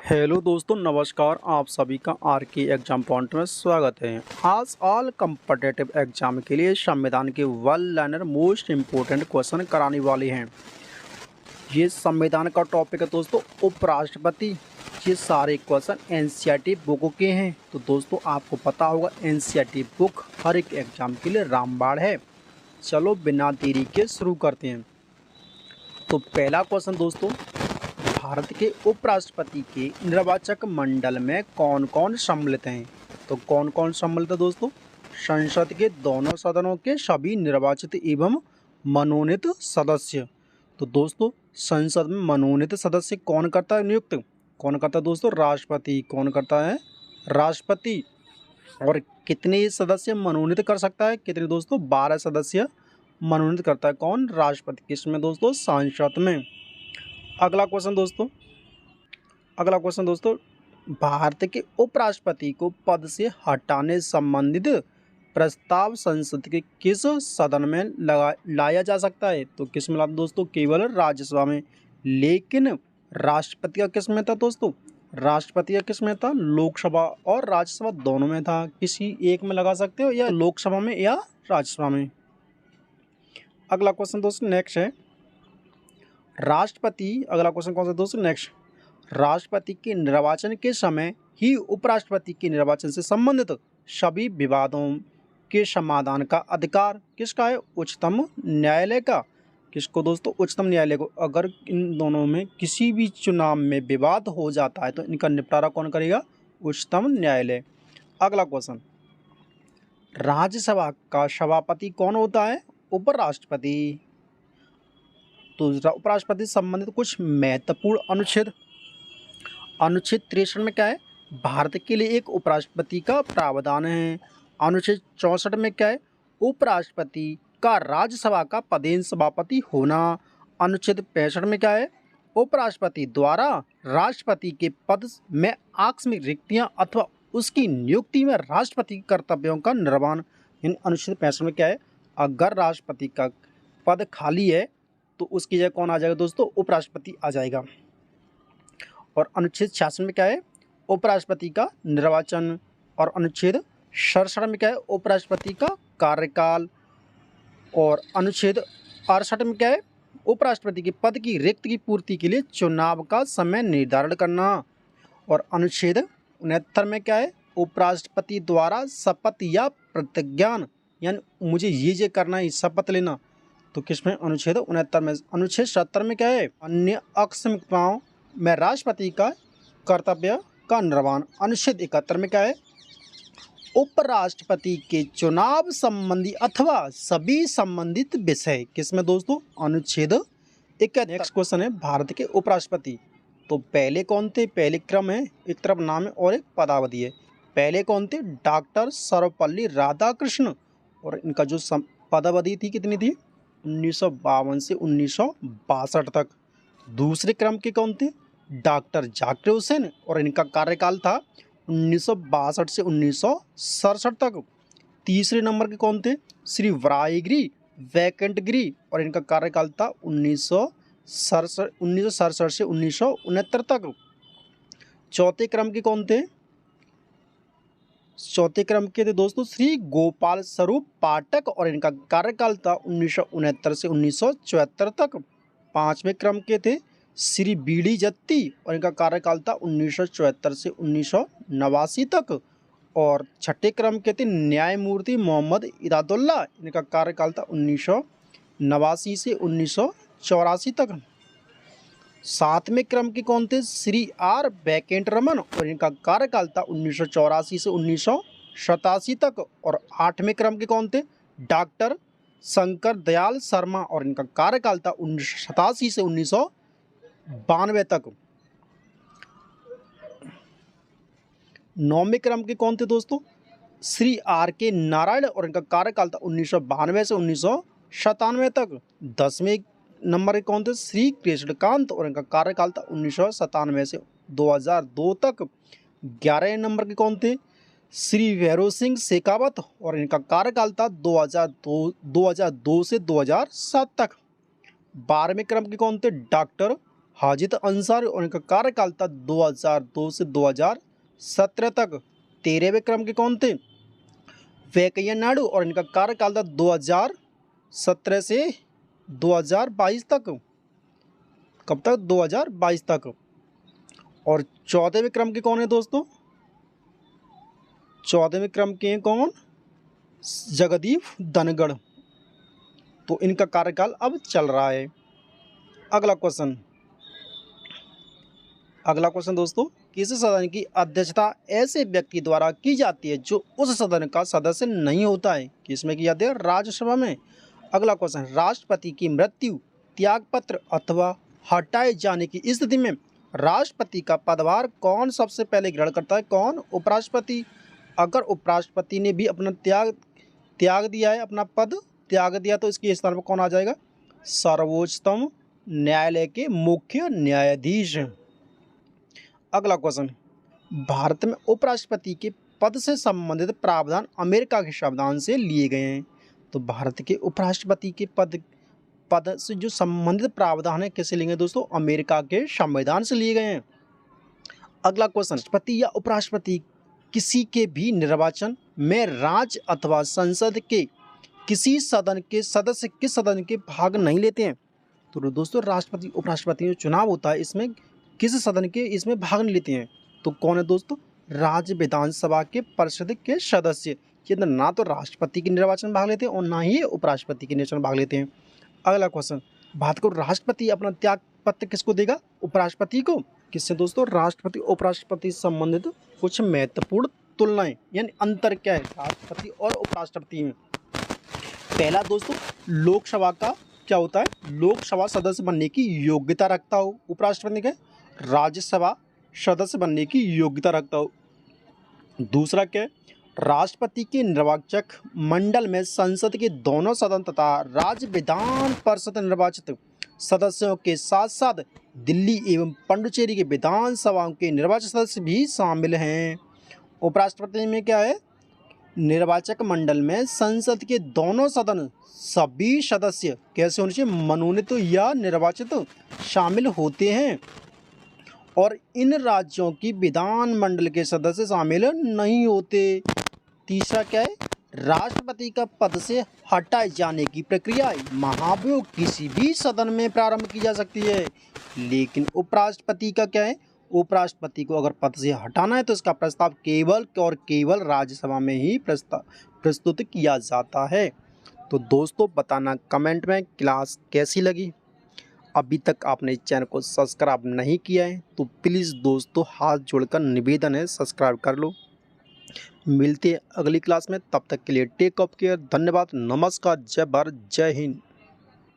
Hello दोस्तों, नमस्कार। आप सभी का आर के एग्जाम पॉइंट में स्वागत है। आज ऑल कम्पिटिटिव एग्जाम के लिए संविधान के one liner most important question कराने वाले हैं। ये संविधान का टॉपिक है दोस्तों, उपराष्ट्रपति। ये सारे क्वेश्चन एनसीईआरटी बुक के हैं। तो दोस्तों आपको पता होगा एनसीईआरटी बुक हर एक एग्जाम के लिए रामबाण है। चलो बिना देरी के शुरू करते हैं। तो पहला क्वेश्चन दोस्तों, भारत के उपराष्ट्रपति के निर्वाचक मंडल में कौन कौन सम्मिलित हैं? तो कौन कौन सम्मिलित है दोस्तों? संसद के दोनों सदनों के सभी निर्वाचित एवं मनोनीत सदस्य। तो दोस्तों संसद में मनोनीत सदस्य कौन करता है नियुक्त? कौन करता है दोस्तों? राष्ट्रपति। कौन करता है? राष्ट्रपति। और कितने सदस्य मनोनीत कर सकता है? कितने दोस्तों? 12 सदस्य मनोनीत करता है। कौन? राष्ट्रपति। किसमें दोस्तों? संसद में। अगला क्वेश्चन दोस्तों, भारत के उपराष्ट्रपति को पद से हटाने संबंधित प्रस्ताव संसद के किस सदन में लाया जा सकता है? तो किस में लाता दोस्तों? केवल राज्यसभा में। लेकिन राष्ट्रपति का किस में था दोस्तों? राष्ट्रपति का किस में था? लोकसभा और राज्यसभा दोनों में था। किसी एक में लगा सकते हो, या लोकसभा में या राज्यसभा में। अगला क्वेश्चन दोस्तों नेक्स्ट है अगला क्वेश्चन कौन सा दोस्तों? नेक्स्ट, राष्ट्रपति के निर्वाचन के समय ही उपराष्ट्रपति के निर्वाचन से संबंधित सभी विवादों के समाधान का अधिकार किसका है? उच्चतम न्यायालय का। किसको दोस्तों? उच्चतम न्यायालय को। अगर इन दोनों में किसी भी चुनाव में विवाद हो जाता है तो इनका निपटारा कौन करेगा? उच्चतम न्यायालय। अगला क्वेश्चन, राज्यसभा का सभापति कौन होता है? उपराष्ट्रपति। तो उपराष्ट्रपति से संबंधित कुछ महत्वपूर्ण अनुच्छेद 63 में क्या है? भारत के लिए एक उपराष्ट्रपति का प्रावधान है। अनुच्छेद 64 में क्या है? उपराष्ट्रपति का राज्यसभा का पदेन सभापति होना। अनुच्छेद 65 में क्या है? उपराष्ट्रपति द्वारा राष्ट्रपति के पद में आकस्मिक रिक्तियां अथवा उसकी नियुक्ति में राष्ट्रपति के कर्तव्यों का निर्वहन। इन अनुच्छेद 65 में क्या है? अगर राष्ट्रपति का पद खाली है तो उसकी जगह कौन आ जाएगा दोस्तों? उपराष्ट्रपति आ जाएगा। और अनुच्छेद 66 में क्या है? उपराष्ट्रपति का निर्वाचन। और अनुच्छेद 67 में क्या है? उपराष्ट्रपति का कार्यकाल। और अनुच्छेद 68 में क्या है? उपराष्ट्रपति के पद की रिक्त की पूर्ति के लिए चुनाव का समय निर्धारण करना। और अनुच्छेद 69 में क्या है? उपराष्ट्रपति द्वारा शपथ या प्रतिज्ञान, यानी मुझे ये करना है, शपथ लेना। तो किसमें? अनुच्छेद 69 में। अनुच्छेद 70 में क्या है? अन्य अक्षमताओं में राष्ट्रपति का कर्तव्य का निर्वहन। अनुच्छेद 71 में क्या है? उपराष्ट्रपति के चुनाव संबंधी अथवा सभी संबंधित विषय। किसमें दोस्तों? अनुच्छेद 71। नेक्स्ट क्वेश्चन है भारत के उपराष्ट्रपति। तो पहले कौन थे? पहले क्रम है, एक तरफ नाम है और एक पदावधि है। पहले कौन थे? डॉक्टर सर्वपल्ली राधाकृष्ण। और इनका जो पदावधि थी कितनी थी? 1952 से 1962 तक। दूसरे क्रम के कौन थे? डॉक्टर जाकिर हुसैन। और इनका कार्यकाल था 1962 से 1967 तक। तीसरे नंबर के कौन थे? श्री वराहगिरी वैकुंठगिरी। और इनका कार्यकाल था 1967 से 1969 तक। चौथे क्रम के कौन थे? चौथे क्रम के थे दोस्तों श्री गोपाल स्वरूप पाठक। और इनका कार्यकाल था 1969 से 1974 तक। पांचवें क्रम के थे श्री बीडी जत्ती। और इनका कार्यकाल था 1974 से 1989 तक। और छठे क्रम के थे न्यायमूर्ति मोहम्मद इरादुल्ला। इनका कार्यकाल था 1989 से 1984 तक। सातवें क्रम के कौन थे? श्री आर वेंकटरमन। और इनका कार्यकाल था 1984 से 1987 तक। और आठवें क्रम के कौन थे? डॉक्टर शंकर दयाल शर्मा। और इनका कार्यकाल था 1987 से 1992 तक। नौवें क्रम के कौन थे दोस्तों? श्री आर के नारायण। और इनका कार्यकाल था 1992 से 1997 तक। 10वें नंबर के कौन थे? श्री कृष्णकांत। और इनका कार्यकाल था 1997 से 2002 तक। 11वें नंबर के कौन थे? श्री भैरव सिंह शेखावत। और इनका कार्यकाल था 2002 से 2007 तक। 12वें क्रम के कौन थे? डॉक्टर हाजिद अंसारी और इनका कार्यकाल था 2002 से 2017 तक। 13वें क्रम के कौन थे? वेंकैया नायडू और इनका कार्यकाल था 2017 से 2022 तक। कब तक? 2022 तक। और 14वें क्रम के कौन है दोस्तों? 14वें क्रम के हैं कौन? जगदीप धनखड़। तो इनका कार्यकाल अब चल रहा है। अगला क्वेश्चन दोस्तों, किस सदन की अध्यक्षता ऐसे व्यक्ति द्वारा की जाती है जो उस सदन का सदस्य नहीं होता है? किसमें की जाती है? राज्यसभा में। अगला क्वेश्चन, राष्ट्रपति की मृत्यु, त्यागपत्र अथवा हटाए जाने की स्थिति में राष्ट्रपति का पदभार कौन सबसे पहले ग्रहण करता है? कौन? उपराष्ट्रपति। अगर उपराष्ट्रपति ने भी अपना त्याग दिया है, अपना पद त्याग दिया, तो इसके स्थान पर कौन आ जाएगा? सर्वोच्चतम न्यायालय के मुख्य न्यायाधीश। अगला क्वेश्चन, भारत में उपराष्ट्रपति के पद से संबंधित प्रावधान अमेरिका के संविधान से लिए गए हैं। तो भारत के उपराष्ट्रपति के पद से जो संबंधित प्रावधान है किससे लिए गए दोस्तों? अमेरिका के संविधान से लिए गए हैं। अगला क्वेश्चन, राष्ट्रपति या उपराष्ट्रपति किसी के भी निर्वाचन में राज्य अथवा संसद के किसी सदन के सदस्य किस सदन के भाग नहीं लेते हैं? तो दोस्तों, राष्ट्रपति उपराष्ट्रपति जो चुनाव होता है इसमें किस सदन के इसमें भाग नहीं लेते हैं। तो कौन है दोस्तों? राज्य विधानसभा के परिषद के सदस्य। ये ना तो राष्ट्रपति के निर्वाचन में भाग लेते हैं और ना ही उपराष्ट्रपति के निर्वाचन में भाग लेते हैं। अगला क्वेश्चन, भारत को राष्ट्रपति अपना त्याग पत्र किसको देगा? उपराष्ट्रपति को। किससे दोस्तों? राष्ट्रपति उपराष्ट्रपति से संबंधित कुछ महत्वपूर्ण तुलनाएं यानी अंतर क्या है राष्ट्रपति और उपराष्ट्रपति में? पहला दोस्तों, लोकसभा का क्या होता है? लोकसभा सदस्य बनने की योग्यता रखता हो। उपराष्ट्रपति क्या? राज्यसभा सदस्य बनने की योग्यता रखता हो। दूसरा क्या है? राष्ट्रपति के निर्वाचक मंडल में संसद के दोनों सदन तथा राज्य विधान परिषद निर्वाचित सदस्यों के साथ साथ दिल्ली एवं पुडुचेरी के विधानसभाओं के निर्वाचित सदस्य भी शामिल हैं। उपराष्ट्रपति में क्या है? निर्वाचक मंडल में संसद के दोनों सदन सभी सदस्य कैसे होने चाहिए? मनोनीत या निर्वाचित शामिल होते हैं और इन राज्यों की विधान मंडल के सदस्य शामिल नहीं होते। तीसरा क्या है? राष्ट्रपति का पद से हटाए जाने की प्रक्रिया महाभियोग किसी भी सदन में प्रारंभ की जा सकती है, लेकिन उपराष्ट्रपति का क्या है? उपराष्ट्रपति को अगर पद से हटाना है तो इसका प्रस्ताव केवल और केवल राज्यसभा में ही प्रस्तुत किया जाता है। तो दोस्तों, बताना कमेंट में क्लास कैसी लगी। अभी तक आपने इस चैनल को सब्सक्राइब नहीं किया है तो प्लीज़ दोस्तों हाथ जोड़कर निवेदन है सब्सक्राइब कर लो। मिलते हैं अगली क्लास में, तब तक के लिए टेक ऑफ केयर। धन्यवाद, नमस्कार, जय भारत, जय हिंद।